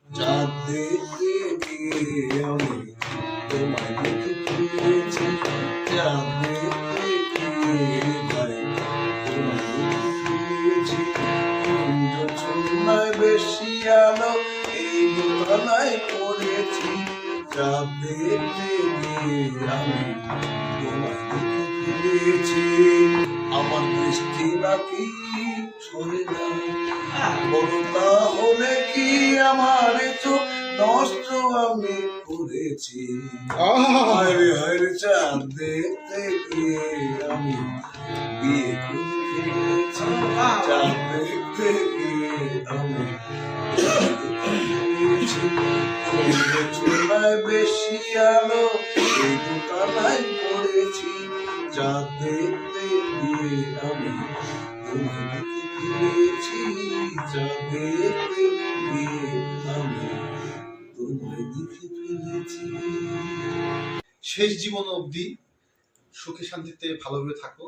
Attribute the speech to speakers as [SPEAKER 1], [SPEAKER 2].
[SPEAKER 1] চাঁদ দেখতে গিয়ে আমি তোমায় দেখে ফেলেছি। চাঁদ দেখতে গিয়ে ভাই তোমায় দেখে ফেলেছি। চুনায় বেশি আলো এই দোতলায় পড়েছি। চাঁদ দেখতে গিয়ে আমি তোমায় দেখে ফেলেছি। আমার দৃষ্টি নাকি সরে না, বড় তাহলে কি আমার চোখ নষ্ট আমি করেছি? হায়রে হায়রে চাঁদ দেখতে গিয়ে আমি বিয়ে করে ফেলেছি। চাঁদ দেখতে গিয়ে আমি চুলায় বেশি আলো এই দোতলায় পড়েছি। চাঁদ দেখতে গিয়ে আমি তোমায় দেখে ফেলেছি। চাঁদ দেখতে গিয়ে আমি তোমায় দেখে ফেলেছি।
[SPEAKER 2] শেষ জীবন অবধি সুখে শান্তিতে ভালোভাবে থাকো।